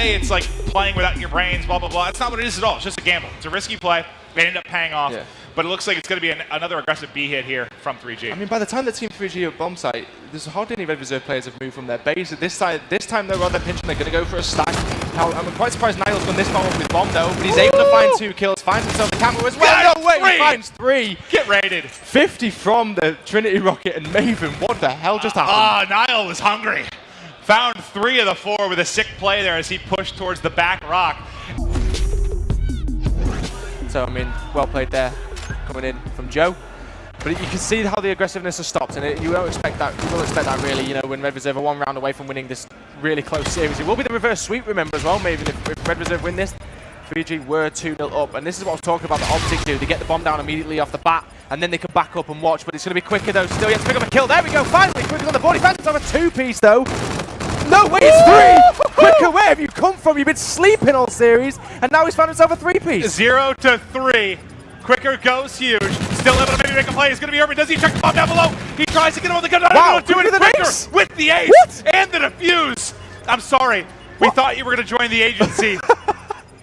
say it's like playing without your brains, blah, blah, blah. It's not what it is at all. It's just a gamble. It's a risky play. They end up paying off. Yeah. But it looks like it's going to be another aggressive B hit here from 3G. I mean, by the time the Team 3G at bomb site, there's hardly any Red Reserve players have moved from their base. At this time they're rather pinching. They're going to go for a stack. Now, I'm quite surprised Niall's gone this far off with bomb though, but he's able to find 2 kills, finds himself the camera as well. No way, he finds 3. Get raided. 50 from the Trinity Rocket and Maven. What the hell just happened? Niall was hungry. Found 3 of the 4 with a sick play there as he pushed towards the back rock. So, I mean, well played there, coming in from Joe. But you can see how the aggressiveness has stopped, and you will expect that. You will expect that really, you know, when Red Reserve are 1 round away from winning this really close series. It will be the reverse sweep, remember, as well, maybe if Red Reserve win this. 3G were 2-0 up, and this is what I was talking about, the Optic do. They get the bomb down immediately off the bat, and then they can back up and watch, but it's going to be quicker though. Still, he has to pick up a kill. There we go, finally, Quicker on the board. He finds himself a 2-piece though. No way, it's 3! Quicker, where have you come from? You've been sleeping all series, and now he's found himself a 3-piece. 0 to 3. Quicker goes huge. Still able to maybe make a play. He's going to be over. Does he check the bomb down below? He tries to get him on the gun. Wow, do it with the ace and the defuse. I'm sorry. We thought you were going to join the agency.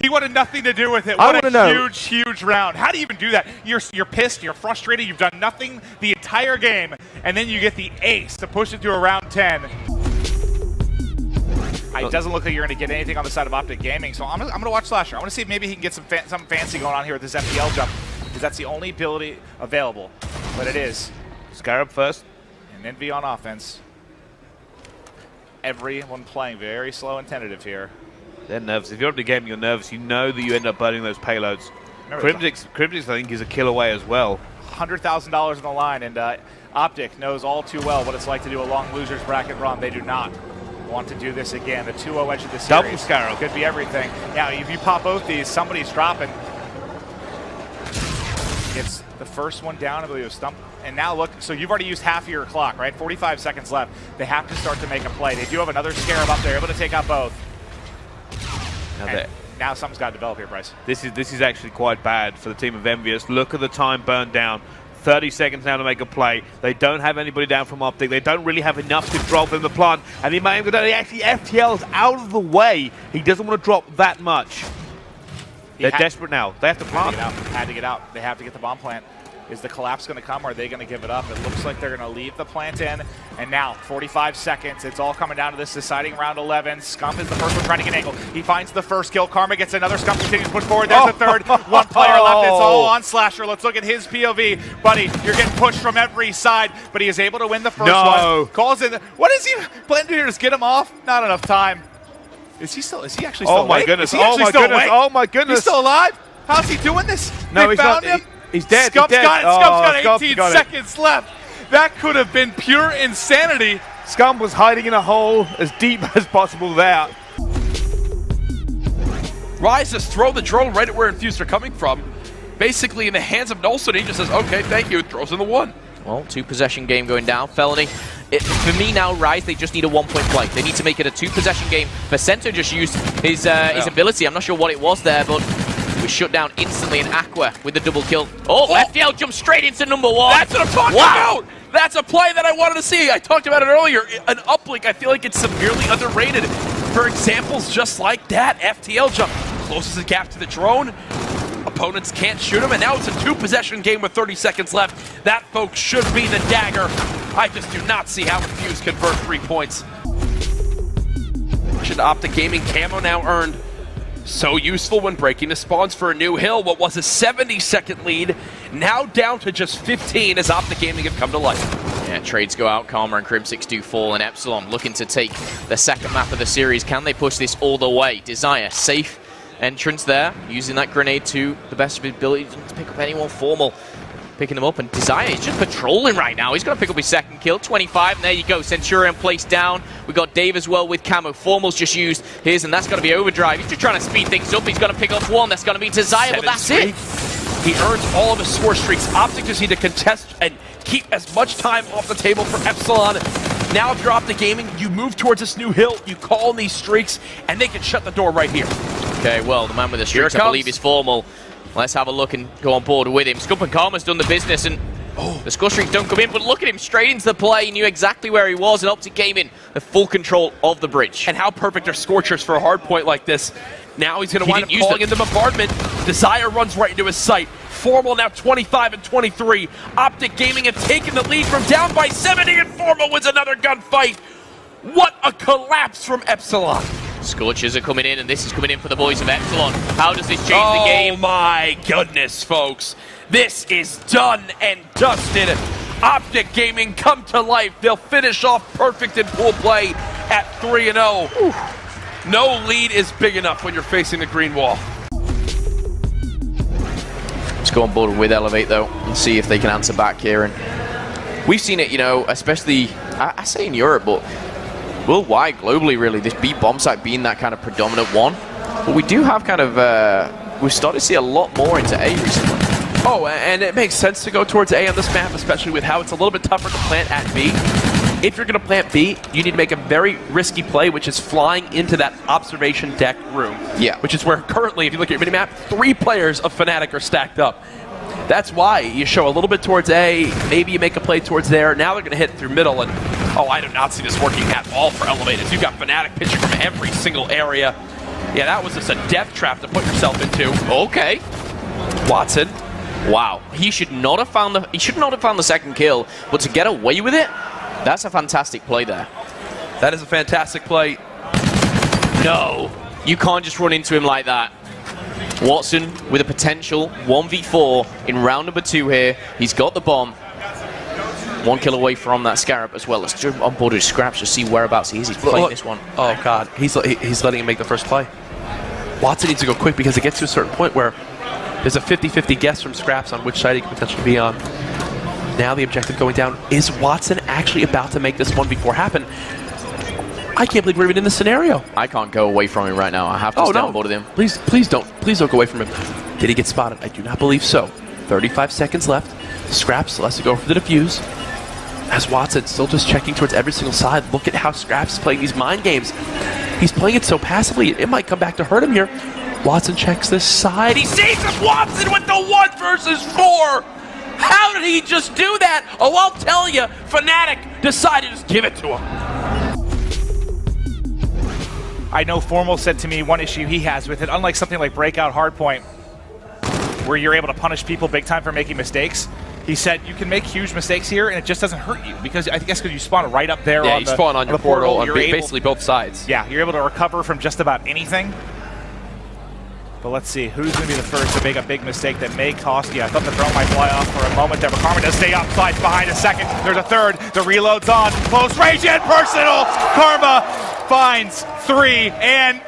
He wanted nothing to do with it. What a huge round. How do you even do that? You're pissed. You're frustrated. You've done nothing the entire game, and then you get the ace to push it to a round 10. It doesn't look like you're going to get anything on the side of Optic Gaming, so I'm going to watch Slasher. I want to see if maybe he can get something fancy going on here with this FPL jump, because that's the only ability available. But it is. Scarab first, and Envy on offense. Everyone playing very slow and tentative here. They're nervous. If you're Optic Gaming, you're nervous. You know that you end up burning those payloads. Cryptix, I think, is a kill away as well. $100,000 on the line, and Optic knows all too well what it's like to do a long losers bracket run. They do not want to do this again. The 2-0 edge of the series. Double Scarab. Could be everything. Now, if you pop both these, somebody's dropping. Gets the first one down, I believe it was Stump. And now look, so you've already used half of your clock, right? 45 seconds left. They have to start to make a play. They do have another Scarab up there, able to take out both. Now something's got to develop here, Bryce. This is actually quite bad for the team of Envious. Look at the time burned down. 30 seconds now to make a play. They don't have anybody down from Optic. They don't really have enough to drop in the plant. And actually FTL is out of the way. He doesn't want to drop that much. They're desperate now. They have to plant. Had to get out. They have to get the bomb plant. Is the collapse going to come, or are they going to give it up? It looks like they're going to leave the plant in. And now, 45 seconds. It's all coming down to this deciding round 11. Scump is the first one trying to get an angle. He finds the first kill. Karma gets another. Scump continues to push forward. There's the third. 1 player left. It's all on Slasher. Let's look at his POV. Buddy, you're getting pushed from every side, but he is able to win the first one. Calls in. What is he planning to do? Just get him off? Not enough time. Is he actually still awake? Oh my goodness. Oh my goodness. He's still alive? How's he doing this? No, they found him. He's dead. Scump's got 18 seconds left. That could have been pure insanity. Scum was hiding in a hole as deep as possible there. Rise just throw the drone right at where Infused are coming from. Basically in the hands of Nolson, he just says, okay, thank you, throws in the 1. Well, 2-possession game going down. Felony. For me now, Rise, they just need a 1-point play. They need to make it a 2-possession game. Vicento just used his ability. I'm not sure what it was there, but he was shut down instantly in Aqua with the double kill. FTL jumps straight into number 1. That's what I'm talking about! That's a play that I wanted to see. I talked about it earlier. An uplink, I feel like it's severely underrated. For examples just like that, FTL jump closes the gap to the drone. Opponents can't shoot him, and now it's a 2-possession game with 30 seconds left. That, folks, should be the dagger. I just do not see how Infused convert 3 points. Optic Gaming camo now earned. So useful when breaking the spawns for a new hill. What was a 70-second lead, now down to just 15 as Optic Gaming have come to life. Yeah, trades go out. Karma and Crimsix do fall, and Epsilon looking to take the second map of the series. Can they push this all the way? Desire, safe entrance there, using that grenade to the best of his ability to pick up anyone formal. Picking them up, and Desire is just patrolling right now. He's going to pick up his second kill, 25, and there you go. Centurion placed down. We got Dave as well with camo. Formal's just used his, and that's going to be Overdrive. He's just trying to speed things up. He's going to pick up 1. That's going to be Desire, but that's it. He earns all of his score streaks. Optic just need to contest and keep as much time off the table for Epsilon. Now if you're Optic Gaming, you move towards this new hill, you call in these streaks, and they can shut the door right here. Okay, well, the man with the streaks, I believe, is Formal. Let's have a look and go on board with him. Scump and Karma's done the business, and the score streaks don't come in, but look at him straight into the play. He knew exactly where he was, and Optic Gaming the full control of the bridge. And how perfect are Scorchers for a hard point like this? Now he's going to wind up didn't use calling in the bombardment. Desire runs right into his sight. Formal now 25 and 23. Optic Gaming have taken the lead from down by 70, and Formal wins another gunfight. What a collapse from Epsilon. Scorchers are coming in, and this is coming in for the boys of Epsilon. How does this change the game? Oh my goodness, folks. This is done and dusted. Optic Gaming come to life. They'll finish off perfect in pool play at 3-0. No lead is big enough when you're facing the green wall. Let's go on board with Elevate, though, and see if they can answer back here. And we've seen it, you know, especially, I say in Europe, but worldwide, globally, really, this B bomb site being that kind of predominant one. But we do have kind of, we've started to see a lot more into A recently. Oh, and it makes sense to go towards A on this map, especially with how it's a little bit tougher to plant at B. If you're going to plant B, you need to make a very risky play, which is flying into that observation deck room. Yeah. Which is where currently, if you look at your minimap, 3 players of Fnatic are stacked up. That's why you show a little bit towards A, maybe you make a play towards there. Now they're going to hit through middle, and oh, I do not see this working at all for Elevators. You've got Fnatic pitching from every single area. Yeah, that was just a death trap to put yourself into. Okay. Watson. Wow. He should not have found the second kill, but to get away with it, that's a fantastic play there. That is a fantastic play. No. You can't just run into him like that. Watson with a potential 1v4 in round number 2 here. He's got the bomb. 1 kill away from that Scarab as well. Let's jump on board with Scraps to see whereabouts he is. He's playing this one. Oh, God. He's letting him make the first play. Watson needs to go quick because it gets to a certain point where there's a 50-50 guess from Scraps on which side he could potentially be on. Now the objective going down. Is Watson actually about to make this 1v4 happen? I can't believe we're even in this scenario. I can't go away from him right now. I have to stay on board with him. Please don't go away from him. Did he get spotted? I do not believe so. 35 seconds left. Scraps lets it go for the defuse. As Watson still just checking towards every single side. Look at how Scraps is playing these mind games. He's playing it so passively, it might come back to hurt him here. Watson checks this side. He saves him. Watson with the 1 versus 4. How did he just do that? Oh, I'll tell you. Fnatic decided to just give it to him. I know Formal said to me one issue he has with it, unlike something like Breakout Hardpoint, where you're able to punish people big time for making mistakes, he said you can make huge mistakes here and it just doesn't hurt you because I guess because you spawn right up there you spawn on your portal on you're basically both sides. Yeah, you're able to recover from just about anything. But let's see, who's going to be the first to make a big mistake that may cost you? I thought the drone might fly off for a moment there, but Karma does stay up, slides behind a second. There's a third, the reload's on, close range and personal! Karma finds 3 and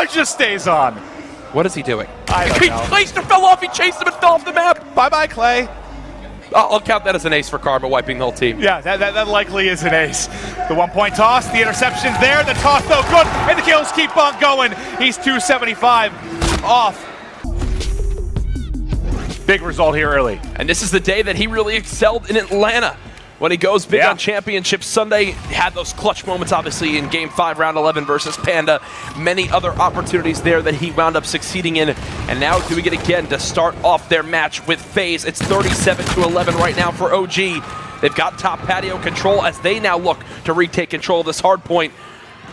just stays on. What is he doing? I don't know. Clayster fell off, he chased him and fell off the map. Bye-bye, Clay. I'll count that as an ace for Karma, wiping the whole team. Yeah, that likely is an ace. The 1-point toss, the interception's there, the toss though good, and the kills keep on going. He's 275 off. Big result here early. And this is the day that he really excelled in Atlanta. When he goes big on Championship Sunday, had those clutch moments, obviously, in Game 5, Round 11 versus Panda. Many other opportunities there that he wound up succeeding in. And now doing it again to start off their match with FaZe. It's 37-11 right now for OG. They've got top patio control as they now look to retake control of this hard point.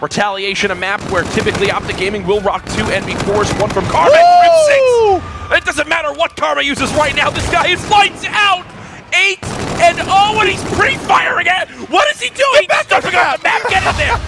Retaliation, a map where typically Optic Gaming will rock 2 NB4s, 1 from Karma and Crim6. It doesn't matter what Karma uses right now. This guy is lights out. 8-0, and he's pre-firing it. What is he doing? Back up the map. Get in there.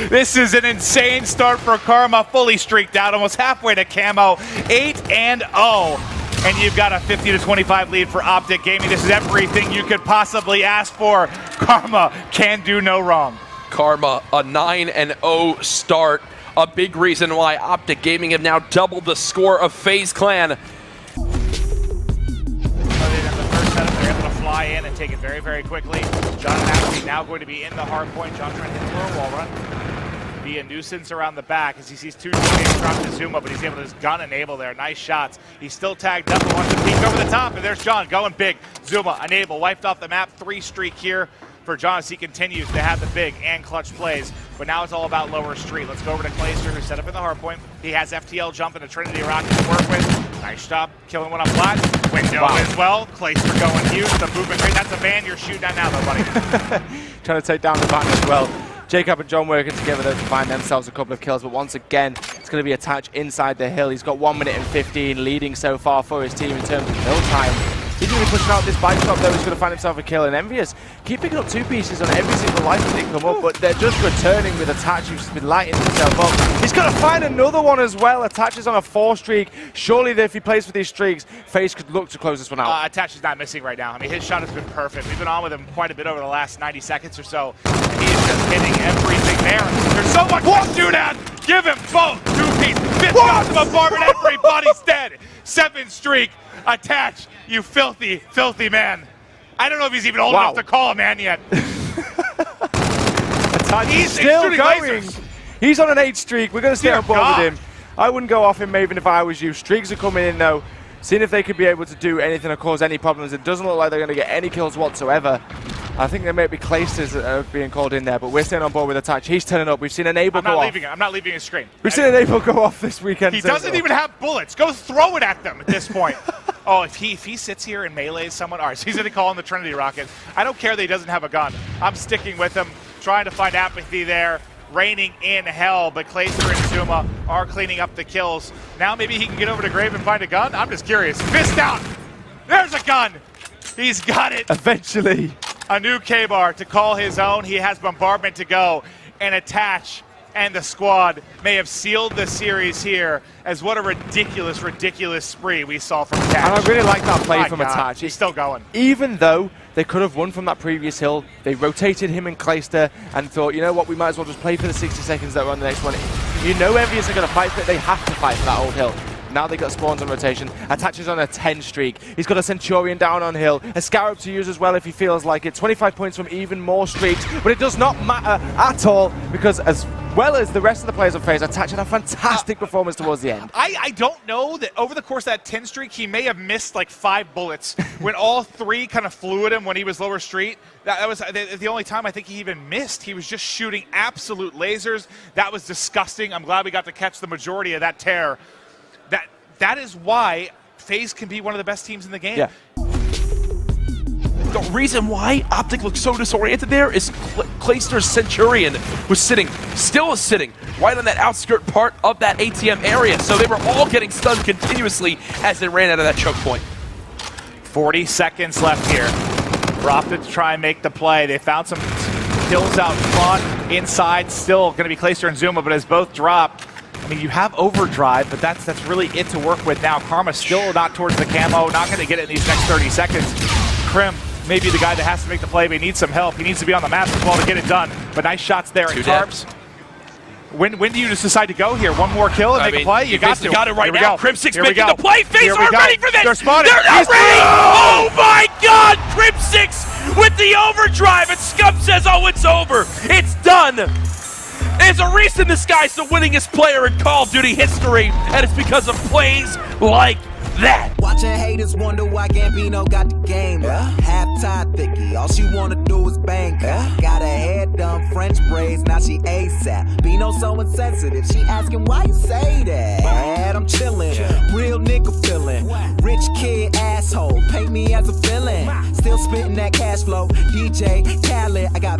This is an insane start for Karma, fully streaked out, almost halfway to camo. 8-0, and you've got a 50-25 lead for Optic Gaming. This is everything you could possibly ask for. Karma can do no wrong. Karma, a 9-0 start. A big reason why Optic Gaming have now doubled the score of FaZe Clan. Fly in and take it very, very quickly. John actually now going to be in the hard point. John trying to hit the throw wall run. Be a nuisance around the back as he sees 2 teammates drop to Zuma, but he's able to just gun enable there. Nice shots. He's still tagged up and wants to peek over the top, and there's John going big. Zuma enable, wiped off the map. 3 streak here for John as he continues to have the big and clutch plays. But now it's all about lower street. Let's go over to Clayster, who's set up in the hard point. He has FTL jump and a Trinity Rocket to work with. Nice job killing one up flat. Window as well. Clayster going huge. The movement rate. That's a van you're shooting at now, though, buddy. Trying to take down the van as well. Jacob and John working together though to find themselves a couple of kills, but once again, it's going to be a touch inside the hill. He's got 1 minute and 15 leading so far for his team in terms of kill time. He's going to be pushing out this bike shop though. He's going to find himself a kill, and Envious keep picking up 2 pieces on every single life that they come up, but they're just returning with Attach, who's been lighting himself up. He's going to find another one as well. Attach is on a 4 streak. Surely if he plays for these streaks, FaZe could look to close this one out. Attach is not missing right now. I mean, his shot has been perfect. We've been on with him quite a bit over the last 90 seconds or so. And he is just hitting everything there. There's so much to shoot at. Give him both 2-piece. 5th shots of bombardment. Everybody's dead. 7th streak. Attach, you filthy, filthy man. I don't know if he's even old enough to call a man yet. He's still going. Lasers. He's on an 8 streak. We're going to stay on board God. with him. I wouldn't go off him, Maven, if I was you. Streaks are coming in, though. Seeing if they could be able to do anything or cause any problems. It doesn't look like they're going to get any kills whatsoever. I think there may be Claysters that are being called in there, but we're staying on board with Attach. He's turning up. We've seen Enable go off. I'm not leaving his screen. We've seen Enable go off this weekend. He doesn't even have bullets. Go throw it at them at this point. Oh, if he sits here and melees someone, all right, so he's going to call in the Trinity Rocket. I don't care that he doesn't have a gun. I'm sticking with him, trying to find apathy there. Raining in hell, but Clayster and Zuma are cleaning up the kills. Now maybe he can get over to Grave and find a gun? I'm just curious. Fist out! There's a gun! He's got it! Eventually. A new K-Bar to call his own. He has bombardment to go. And Attach and the squad may have sealed the series here, as what a ridiculous, ridiculous spree we saw from Attach. And I really like that play from God, Attach. He's still going. Even though they could have won from that previous hill, they rotated him and Clayster and thought, you know what, we might as well just play for the 60 seconds that we're on the next one. You know Envious are going to fight for it. They have to fight for that old hill. Now they got spawns on rotation. Attaches on a 10 streak. He's got a Centurion down on hill. A Scarab to use as well if he feels like it. 25 points from even more streaks. But it does not matter at all, because as well as the rest of the players on FaZe, Attach had a fantastic performance towards the end. I don't know that over the course of that 10 streak, he may have missed like 5 bullets when all 3 kind of flew at him when he was lower street. That was the only time I think he even missed. He was just shooting absolute lasers. That was disgusting. I'm glad we got to catch the majority of that tear. That is why FaZe can be one of the best teams in the game. Yeah. The reason why Optic looks so disoriented there is Clayster's Centurion was still sitting right on that outskirt part of that ATM area. So they were all getting stunned continuously as they ran out of that choke point. 40 seconds left here for Optic to try and make the play. They found some kills out front, inside, still going to be Clayster and Zuma, but as both drop, I mean, you have overdrive, but that's really it to work with now. Karma still not towards the camo, not going to get it in these next 30 seconds. Krim may be the guy that has to make the play, but he needs some help. He needs to be on the map as well to get it done. But nice shots there at Tarps. When do you just decide to go here? One more kill and make a play? You got to. Got it right now. Crim6 Here we making go. the play. FaZe aren't ready for this. They're spotted. They're not ready. Oh my God! Crim6 with the overdrive, and Scum says, "Oh, it's over. It's done." There's a reason this guy's the winningest player in Call of Duty history, and it's because of plays like that. Watching haters wonder why Gambino got the game. Half-tied thicky, all she wanna do is bang. Got her hair done, French braids, now she ASAP. Bino so insensitive, she asking why you say that. I'm chillin', real nigga feelin'. Rich kid asshole, paint me as a villain. Still spittin' that cash flow, DJ Khaled. I got